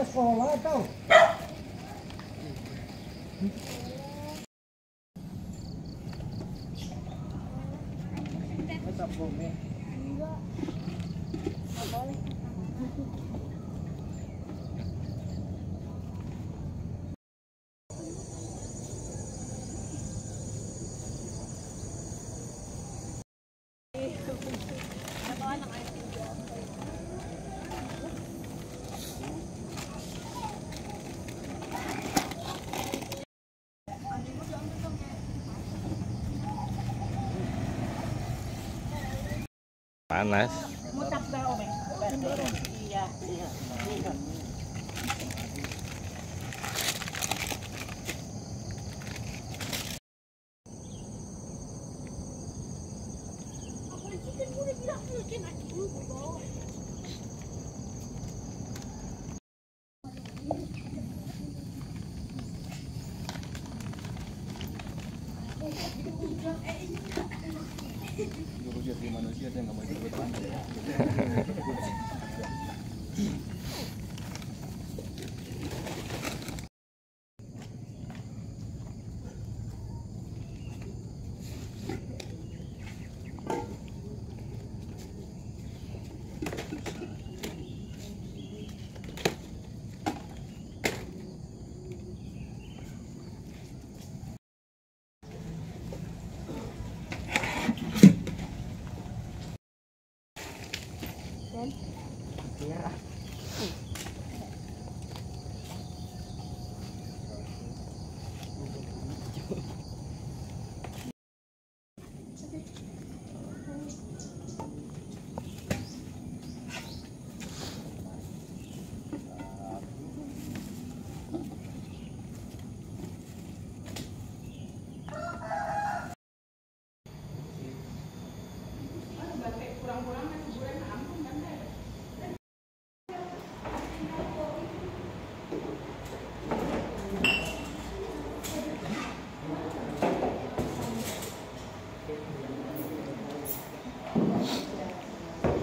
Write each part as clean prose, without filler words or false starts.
sekolah tau. Tak boleh. Enggak. Enggak boleh. Panas. Iya, iya. Guru jadi manusia dia nggak mau ikut banget.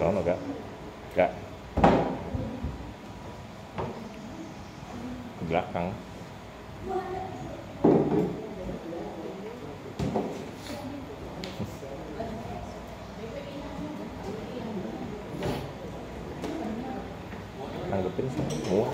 Sono kak, kak ke belakang. Tanggepin semua.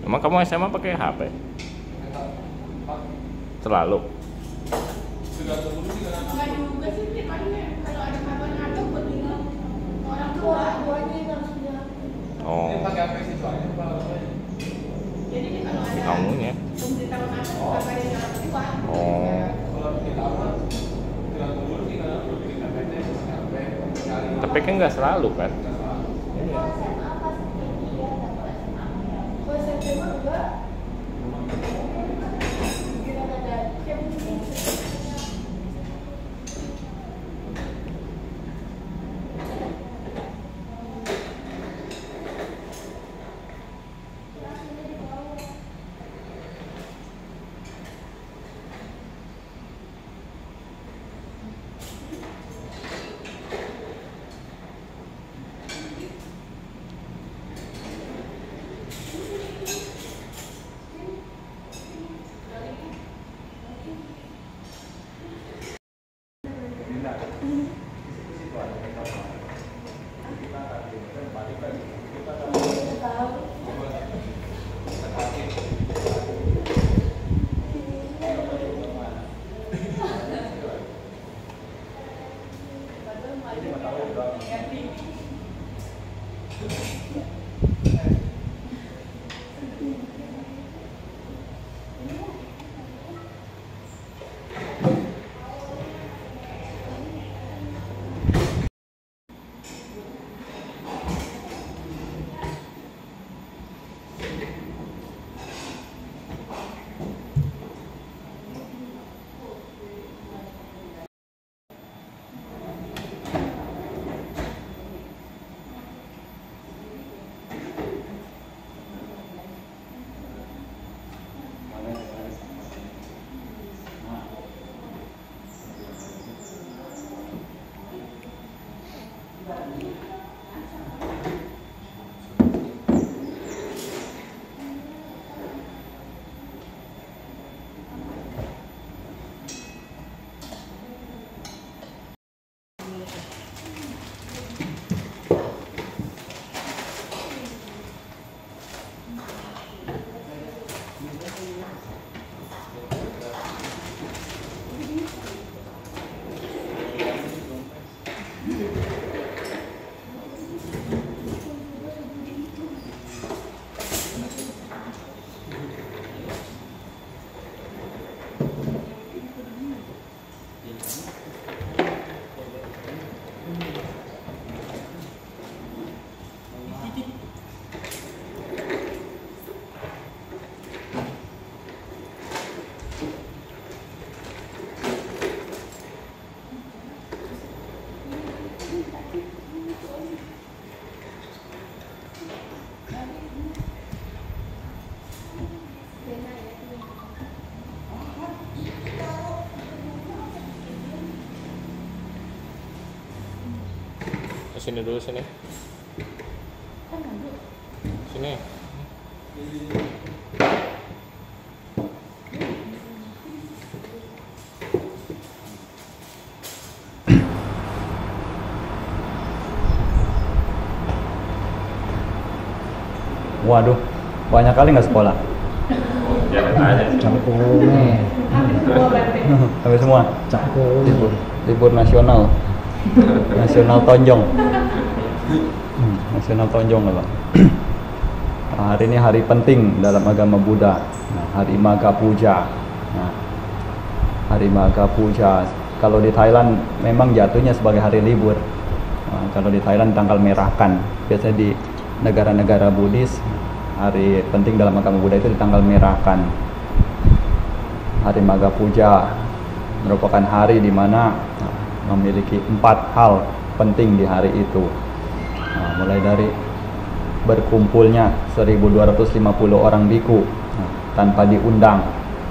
Emang kamu SMA pakai HP? Selalu? Enggak juga sih, paling kalau ada kabar-kabar buat tinggal orang tuanya yang sudah. Oh. Pakai apa sih soalnya? Jadi kalau ada Kamunya? pemberitahuan ada kabarin orang tua. Oh. Kalau kita apa? Tinggal tunggu tinggal bikin KTP, sampai cari. Tapi kan nggak selalu kan? Kalau SMA pasti dia dapat SMA. Kalau SMA enggak. Kita ada camp. Kesini dulu sini. Sini. Waduh, banyak kali nggak sekolah? Jangan tanya. Sampai semua. Libur nasional. Nasional Tonjong. Nasional Tonjong lah, Pak. Hari ini hari penting dalam agama Buddha. Hari Magha Puja. Hari Magha Puja. Kalau di Thailand memang jatuhnya sebagai hari libur. Kalau di Thailand tanggal merahkan. Biasanya di negara-negara Buddhis hari penting dalam agama Buddha itu di tanggal merahkan. Hari Magha Puja merupakan hari di mana memiliki 4 hal penting di hari itu. Mulai dari berkumpulnya 1.250 orang biku tanpa diundang,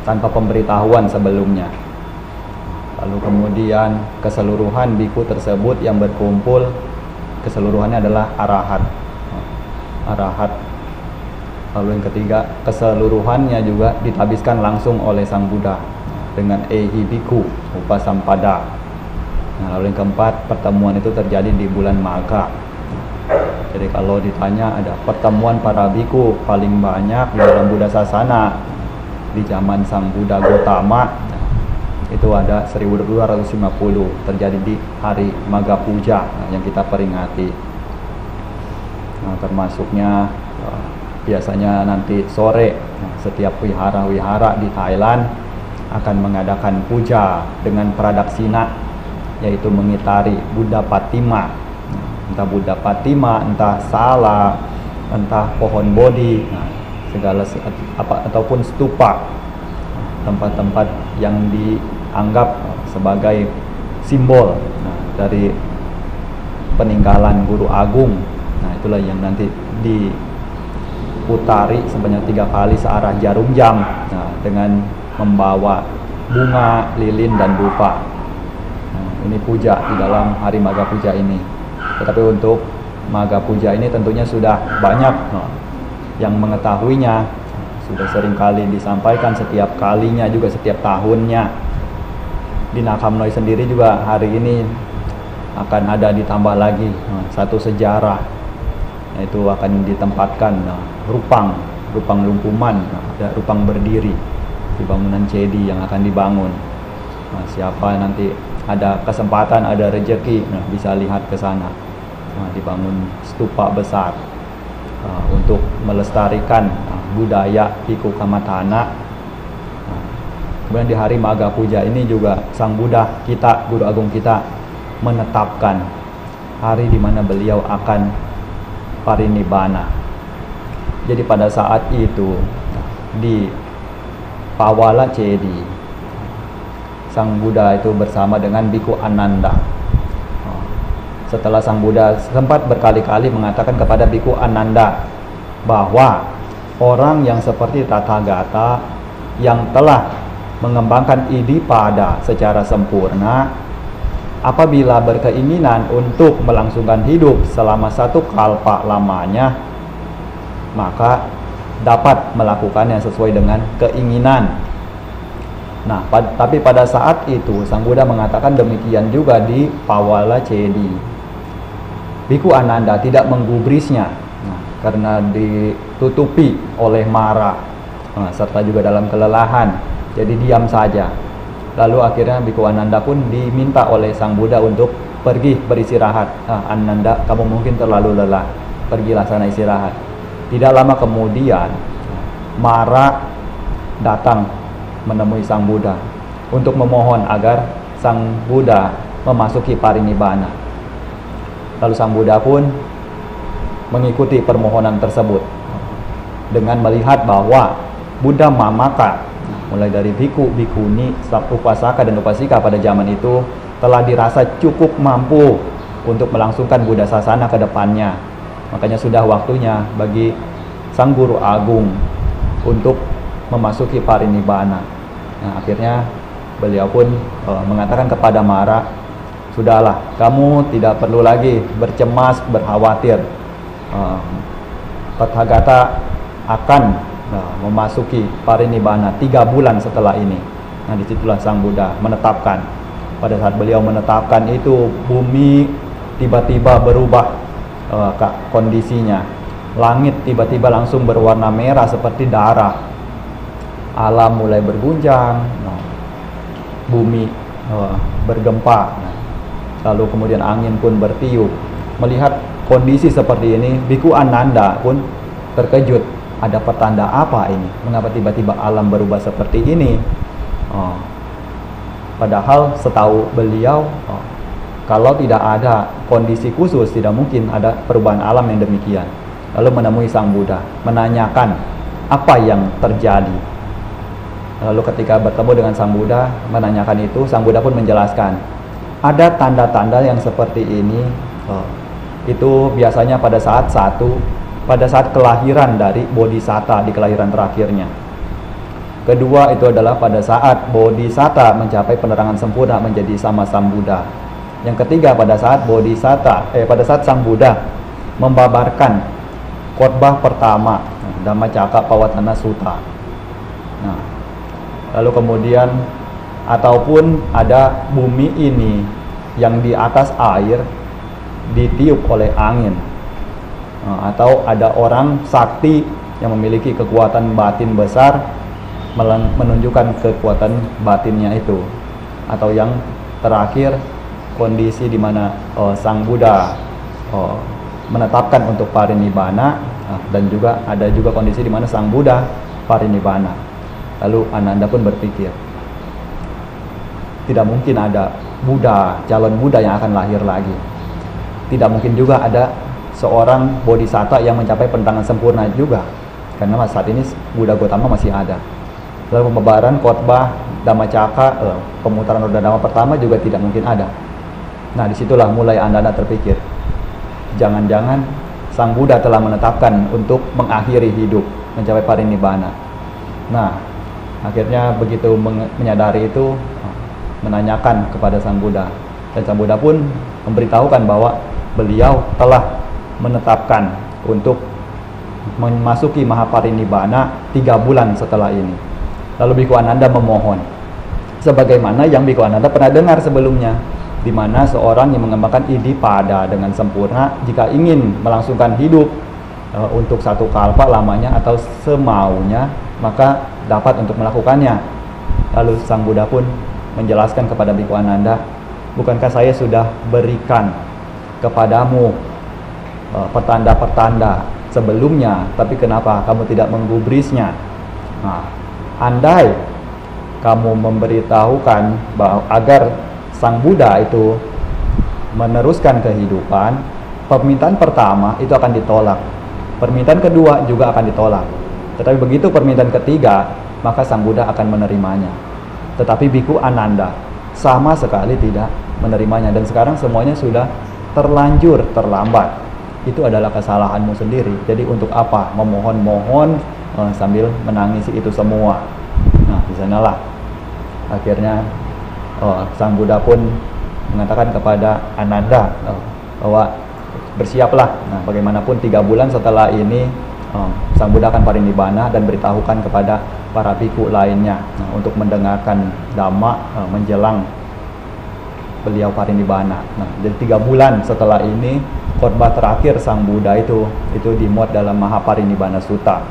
tanpa pemberitahuan sebelumnya. Lalu kemudian keseluruhan biku tersebut yang berkumpul keseluruhannya adalah arahat. Lalu yang ketiga, keseluruhannya juga ditabiskan langsung oleh Sang Buddha dengan ehi biku upasampada. Lalu yang keempat, pertemuan itu terjadi di bulan Magha. Jadi kalau ditanya ada pertemuan para biku paling banyak di dalam Buddha Sasana di zaman Sang Buddha Gotama, itu ada 1.250 terjadi di hari Magha Puja yang kita peringati. Termasuknya biasanya nanti sore setiap wihara-wihara di Thailand akan mengadakan puja dengan pradaksina, yaitu mengitari Buddha Patima, entah Buddha Patima, entah sala, entah pohon bodhi, segala ataupun stupa, tempat-tempat yang dianggap sebagai simbol dari peninggalan guru agung. Itulah yang nanti diputari sebanyak 3 kali searah jarum jam, dengan membawa bunga, lilin, dan dupa. Ini puja di dalam hari Magha Puja ini. Tetapi untuk Magha Puja ini tentunya sudah banyak yang mengetahuinya, sudah sering kali disampaikan setiap kalinya, juga setiap tahunnya. Di Nakham Noi sendiri juga hari ini akan ada ditambah lagi satu sejarah, yaitu akan ditempatkan rupang lumpuman, ada rupang berdiri di bangunan cedi yang akan dibangun. Siapa nanti ada kesempatan, ada rezeki, bisa lihat ke sana. Dibangun stupa besar untuk melestarikan budaya Bhikkhu Kammatthana. Kemudian di hari Magha Puja ini juga Sang Buddha kita, Guru Agung kita, menetapkan hari di mana beliau akan parinibbana. Jadi pada saat itu di Pawala Cedi, Sang Buddha itu bersama dengan Bhikkhu Ananda. Setelah Sang Buddha sempat berkali-kali mengatakan kepada Bhikkhu Ananda bahwa orang yang seperti Tathagata yang telah mengembangkan Iddhipada secara sempurna, apabila berkeinginan untuk melangsungkan hidup selama 1 kalpa lamanya, maka dapat melakukannya sesuai dengan keinginan. Tapi pada saat itu Sang Buddha mengatakan demikian juga di Pawala Cedi. Bhikkhu Ananda tidak menggubrisnya karena ditutupi oleh mara, serta juga dalam kelelahan, jadi diam saja. Lalu akhirnya Bhikkhu Ananda pun diminta oleh Sang Buddha untuk pergi beristirahat. Ananda, kamu mungkin terlalu lelah, pergilah sana istirahat. Tidak lama kemudian Mara datang menemui Sang Buddha untuk memohon agar Sang Buddha memasuki parinibbana. Lalu Sang Buddha pun mengikuti permohonan tersebut dengan melihat bahwa Buddha Mamaka, mulai dari biku, bikuni, upasaka dan upasika pada zaman itu telah dirasa cukup mampu untuk melangsungkan Buddha Sasana ke depannya. Makanya sudah waktunya bagi Sang Guru Agung untuk memasuki parinibbana. Akhirnya beliau pun mengatakan kepada Mara, sudahlah, kamu tidak perlu lagi bercemas, berkhawatir. Tathagata akan memasuki parinibbana 3 bulan setelah ini. Nah, disitulah Sang Buddha menetapkan. Pada saat beliau menetapkan itu, bumi tiba-tiba berubah kondisinya. Langit tiba-tiba langsung berwarna merah seperti darah. Alam mulai berguncang, bumi bergempa. Lalu kemudian angin pun bertiup. Melihat kondisi seperti ini, Biku Ananda pun terkejut. Ada pertanda apa ini? Mengapa tiba-tiba alam berubah seperti ini? Padahal setahu beliau, kalau tidak ada kondisi khusus, tidak mungkin ada perubahan alam yang demikian. Lalu menemui Sang Buddha, menanyakan apa yang terjadi. Lalu ketika bertemu dengan Sang Buddha, menanyakan itu, Sang Buddha pun menjelaskan, ada tanda-tanda yang seperti ini, itu biasanya pada saat kelahiran dari Bodhisatta, di kelahiran terakhirnya. Kedua, itu adalah pada saat Bodhisatta mencapai penerangan sempurna menjadi sama Sang Buddha. Yang ketiga, pada saat Sang Buddha membabarkan khotbah pertama, Dhammacakkappavattana Sutta. Nah, lalu kemudian ataupun ada bumi ini yang di atas air ditiup oleh angin, atau ada orang sakti yang memiliki kekuatan batin besar menunjukkan kekuatan batinnya itu, atau yang terakhir kondisi di mana Sang Buddha menetapkan untuk parinibbana, dan juga ada juga kondisi di mana Sang Buddha parinibbana. Lalu Ananda pun berpikir, tidak mungkin ada Buddha, calon Buddha yang akan lahir lagi. Tidak mungkin juga ada seorang Bodhisatta yang mencapai penerangan sempurna juga, karena saat ini Buddha Gautama masih ada. Lalu pembabaran khotbah Dhammacakka, pemutaran roda dhamma pertama juga tidak mungkin ada. Nah, disitulah mulai Ananda terpikir, jangan-jangan Sang Buddha telah menetapkan untuk mengakhiri hidup, mencapai parinibbana. Nah, akhirnya begitu menyadari itu, menanyakan kepada Sang Buddha, dan Sang Buddha pun memberitahukan bahwa beliau telah menetapkan untuk memasuki mahaparinibbana 3 bulan setelah ini. Lalu Biku Ananda memohon, sebagaimana yang Biku Ananda pernah dengar sebelumnya, di mana seorang yang mengembangkan iddhipada dengan sempurna, jika ingin melangsungkan hidup untuk 1 kalpa lamanya atau semaunya, maka dapat untuk melakukannya. Lalu Sang Buddha pun menjelaskan kepada Biku Ananda, bukankah saya sudah berikan kepadamu pertanda-pertanda sebelumnya, tapi kenapa kamu tidak menggubrisnya? Nah, andai kamu memberitahukan bahwa agar Sang Buddha itu meneruskan kehidupan, permintaan pertama itu akan ditolak, permintaan kedua juga akan ditolak. Tetapi begitu permintaan ketiga, maka Sang Buddha akan menerimanya. Tetapi Biku Ananda sama sekali tidak menerimanya, dan sekarang semuanya sudah terlanjur terlambat. Itu adalah kesalahanmu sendiri. Jadi untuk apa memohon-mohon sambil menangisi itu semua? Nah, di sanalah akhirnya Sang Buddha pun mengatakan kepada Ananda bahwa bersiaplah. Nah, bagaimanapun 3 bulan setelah ini Sang Buddha akan parinibbana, dan beritahukan kepada para biku lainnya untuk mendengarkan dhamma menjelang beliau parinibbana. Nah, jadi 3 bulan setelah ini khotbah terakhir Sang Buddha itu dimuat dalam Mahaparinibbana Sutta.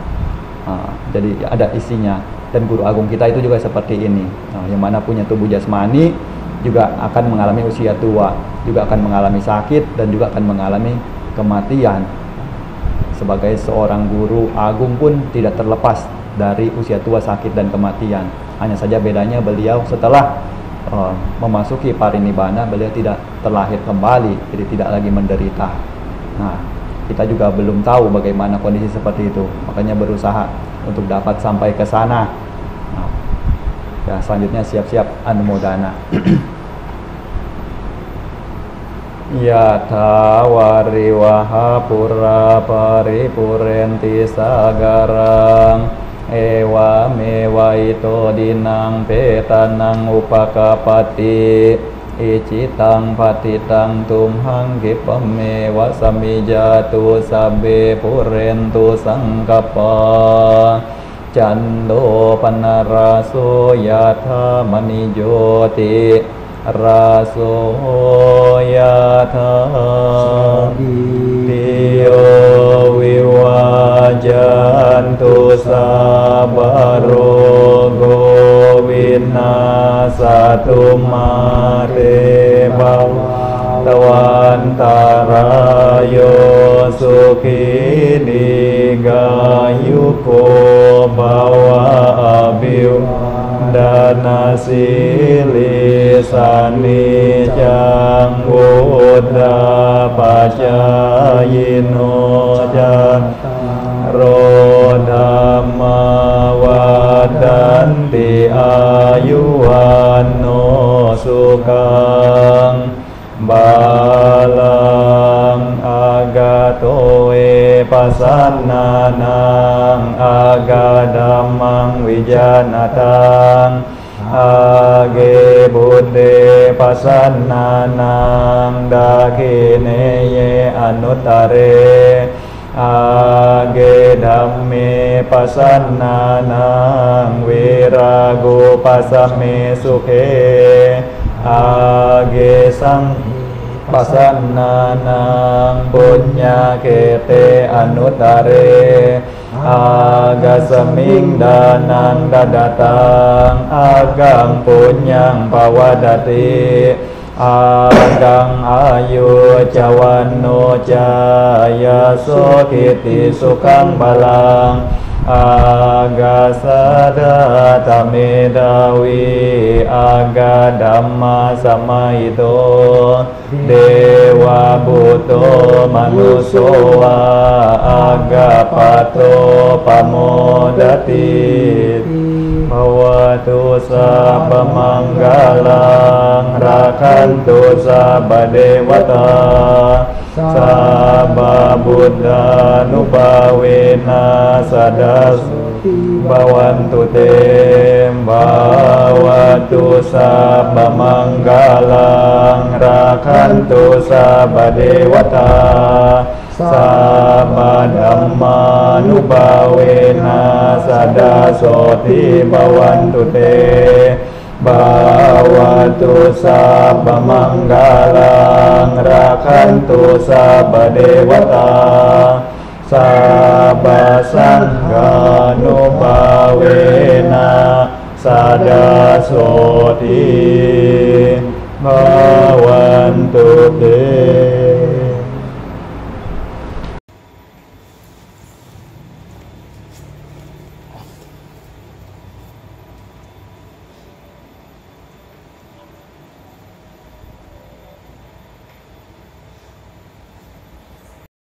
Jadi ada isinya, dan guru agung kita itu juga seperti ini, yang mana punya tubuh jasmani juga akan mengalami usia tua, juga akan mengalami sakit, dan juga akan mengalami kematian. Sebagai seorang guru agung pun tidak terlepas dari usia tua, sakit, dan kematian. Hanya saja bedanya beliau setelah memasuki parinibbana, beliau tidak terlahir kembali, jadi tidak lagi menderita. Nah, kita juga belum tahu bagaimana kondisi seperti itu, makanya berusaha untuk dapat sampai ke sana. Nah, ya, selanjutnya siap-siap anumodana. Yatha wariwaha pura paripurenti sagarang ewa mewa ito dinang petanang upakapati อิจิตังปฏิตังตุมหังคิปะเมวะสมิจาตุสัพเพปุเรนตุสังกปปาจันโทปนะราโสยธามณิโยติราโสยธาติโยวิวาจันตุสัพพโรโควินาศตุมาเตภวัตวันตารายโยสุขีนิกายุโกภวะอภิวดานาสิลิสานิจังวุฒาปัจจายโนจันโรธรรมวัฏันติอายุวันโนสุขังบาลังอากาโตเอปัสสนานังอากาดัมมังวิญาณตังอาเกบุตเตปัสสนานังดาเคเนเยอนุตตเรอาเกธัมเมปัสสนานังเวราโกปัสสเมสุเขอาเกสังปัสสนานังปุญญาเกเตอนุตตเรอากาสมิงดานังดาดาตังอากังปุญญังภวดติอากังอายุจวันโนจายาโสทิติสุขังบาลังอากาสดาตเมดาวิอากาดัมมาสมัยโตเดวะบุตโตมนุสโสวะอากาปะโตปโมดติภวตุสัพพมังคลังราคันตุสัพพเทวตาสัพพบุตตานุภาเวนะสัดาสุภวันตุเตภวตุสัพพมังคลังราคันตุสัพพเทวตาสัพพธัมมานุภาเวนะสัดาโสติภวันตุเตภวตุสัพพมังคลังราคันตุสัพพเทวตาสัพพสังฆานุภาเวนะสัดาโสติภวันตุเต